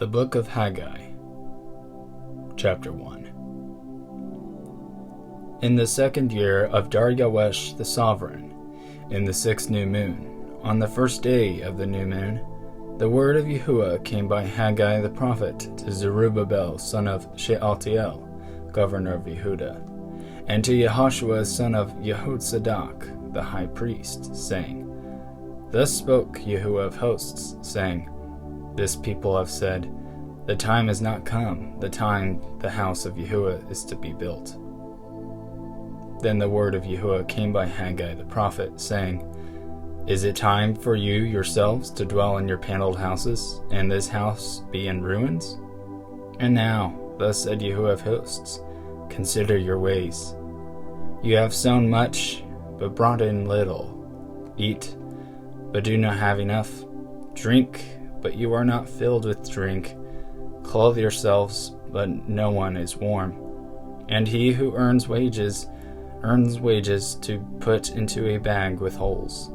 The Book of Haggai, Chapter 1. In the 2nd year of YHWH the sovereign, in the 6th new moon, on the 1st day of the new moon, the word of Yahuwah came by Haggai the prophet to Zerubbabel son of Shealtiel, governor of Yehuda, and to YHWH son of YHWH the high priest, saying, Thus spoke Yahuwah of hosts, saying, This people have said, The time has not come, the time the house of Yahuwah is to be built. Then the word of Yahuwah came by Haggai the prophet, saying, Is it time for you yourselves to dwell in your paneled houses, and this house be in ruins? And now, thus said Yahuwah of hosts, Consider your ways. You have sown much, but brought in little. Eat, but do not have enough. Drink, but you are not filled with drink. Clothe yourselves, but no one is warm. And he who earns wages to put into a bag with holes.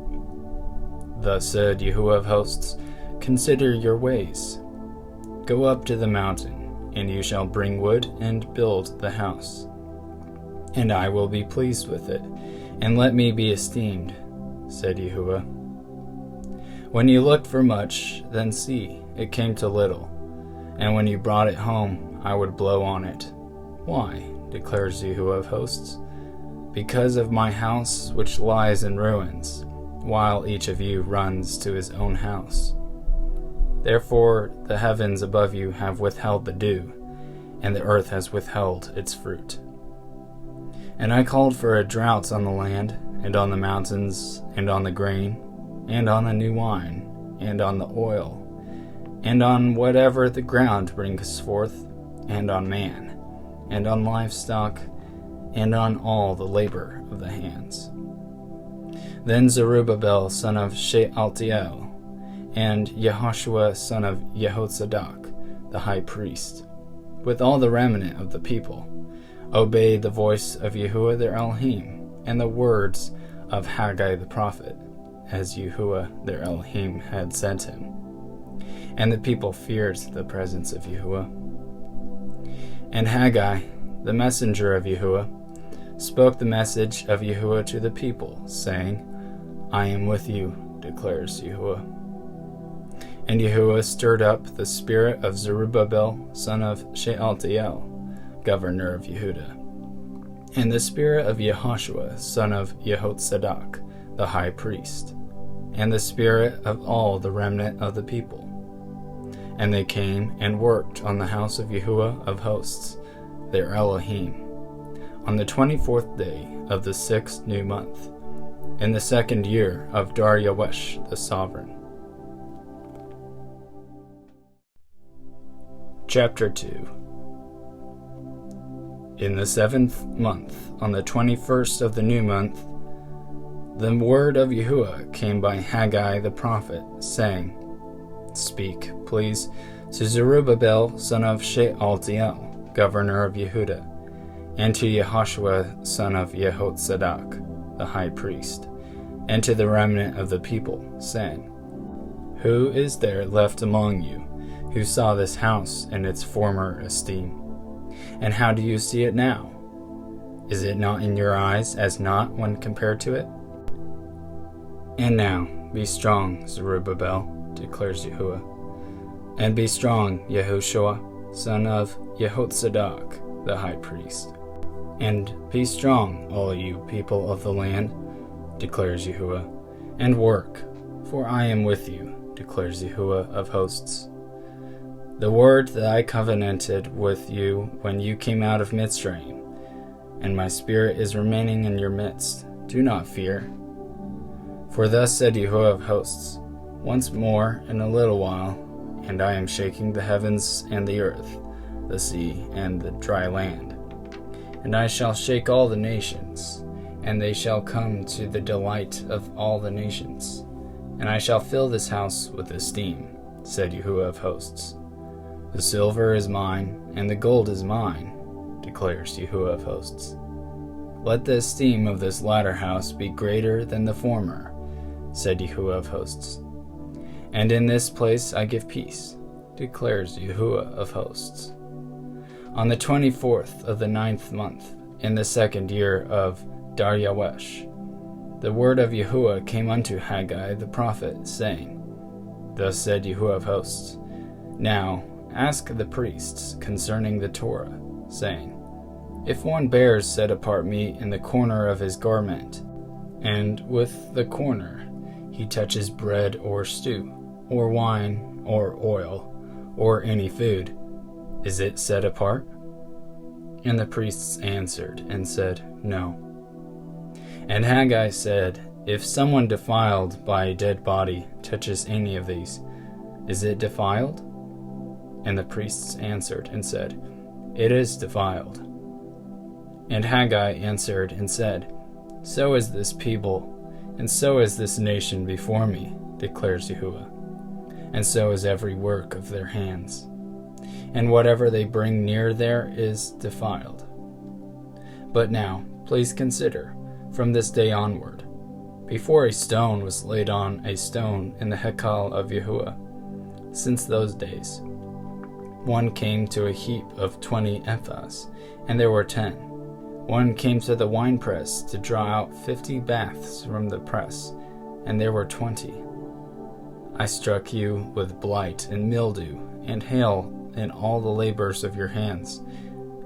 Thus said Yahuwah of hosts, Consider your ways. Go up to the mountain, and you shall bring wood and build the house. And I will be pleased with it, and let me be esteemed, said Yahuwah. When you looked for much, then see, it came to little. And when you brought it home, I would blow on it. Why, declares Yahuwah of hosts? Because of my house which lies in ruins, while each of you runs to his own house. Therefore the heavens above you have withheld the dew, and the earth has withheld its fruit. And I called for a drought on the land, and on the mountains, and on the grain, and on the new wine, and on the oil, and on whatever the ground brings forth, and on man, and on livestock, and on all the labor of the hands. Then Zerubbabel son of Shealtiel, and YHWH son of YHWH the high priest, with all the remnant of the people, obeyed the voice of Yahuwah their Elohim, and the words of Haggai the prophet, as Yahuwah their Elohim had sent him. And the people feared the presence of Yahuwah. And Haggai, the messenger of Yahuwah, spoke the message of Yahuwah to the people, saying, I am with you, declares Yahuwah. And Yahuwah stirred up the spirit of Zerubbabel, son of Shealtiel, governor of Yehuda, and the spirit of YHWH, son of YHWH, the high priest, and the spirit of all the remnant of the people. And they came and worked on the house of Yahuwah of hosts, their Elohim, on the 24th day of the 6th new month, in the 2nd year of YHWH the sovereign. Chapter 2. In the 7th month, on the 21st of the new month, the word of Yahuwah came by Haggai the prophet, saying, Speak, please, to Zerubbabel son of Shealtiel, governor of Yehuda, and to YHWH son of YHWH, the high priest, and to the remnant of the people, saying, Who is there left among you who saw this house in its former esteem? And how do you see it now? Is it not in your eyes as naught when compared to it? And now, be strong, Zerubbabel, declares Yahuwah. And be strong, Yahushua, son of YHWH, the high priest. And be strong, all you people of the land, declares Yahuwah, and work, for I am with you, declares Yahuwah of hosts. The word that I covenanted with you when you came out of Mitzrayim, and my spirit is remaining in your midst. Do not fear. For thus said Yahuwah of hosts, Once more in a little while, and I am shaking the heavens and the earth, the sea and the dry land. And I shall shake all the nations, and they shall come to the delight of all the nations. And I shall fill this house with esteem, said Yahuwah of hosts. The silver is mine, and the gold is mine, declares Yahuwah of hosts. Let the esteem of this latter house be greater than the former, said Yahuwah of hosts. And in this place I give peace, declares Yahuwah of hosts. On the 24th of the 9th month, in the 2nd year of YHWH, the word of Yahuwah came unto Haggai the prophet, saying, Thus said Yahuwah of hosts, Now ask the priests concerning the Torah, saying, If one bears set apart meat in the corner of his garment, and with the corner he touches bread or stew, or wine, or oil, or any food, is it set apart? And the priests answered and said, No. And Haggai said, If someone defiled by a dead body touches any of these, is it defiled? And the priests answered and said, It is defiled. And Haggai answered and said, So is this people, and so is this nation before me, declares Yahuwah, and so is every work of their hands. And whatever they bring near there is defiled. But now, please consider, from this day onward, before a stone was laid on a stone in the Hekal of Yahuwah, since those days, one came to a heap of 20 ephahs, and there were 10. One came to the winepress to draw out 50 baths from the press, and there were 20. I struck you with blight and mildew and hail in all the labors of your hands,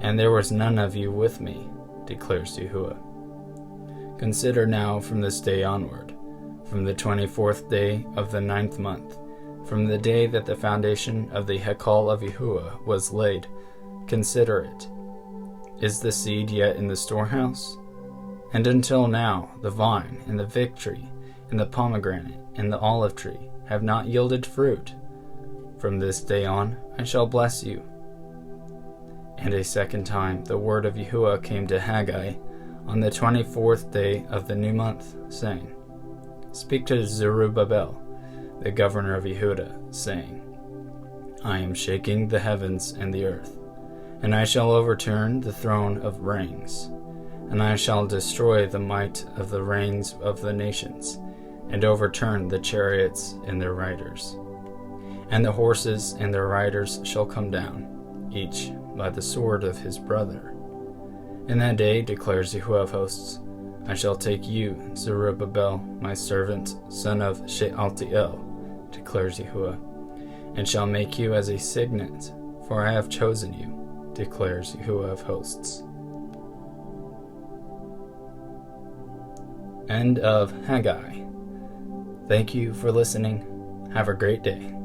and there was none of you with me, declares Yahuwah. Consider now from this day onward, from the 24th day of the 9th month, from the day that the foundation of the Hekal of Yahuwah was laid, consider it. Is the seed yet in the storehouse? And until now the vine and the fig tree and the pomegranate and the olive tree have not yielded fruit. From this day on I shall bless you. And a second time the word of Yahuwah came to Haggai on the 24th day of the new month, saying, Speak to Zerubbabel, the governor of Yehuda, saying, I am shaking the heavens and the earth, and I shall overturn the throne of rings, and I shall destroy the might of the reigns of the nations, and overturn the chariots and their riders. And the horses and their riders shall come down, each by the sword of his brother. In that day, declares Yahuwah of hosts, I shall take you, Zerubbabel, my servant, son of Shealtiel, declares Yahuwah, and shall make you as a signet, for I have chosen you, declares Yahuwah of hosts. End of Haggai. Thank you for listening. Have a great day.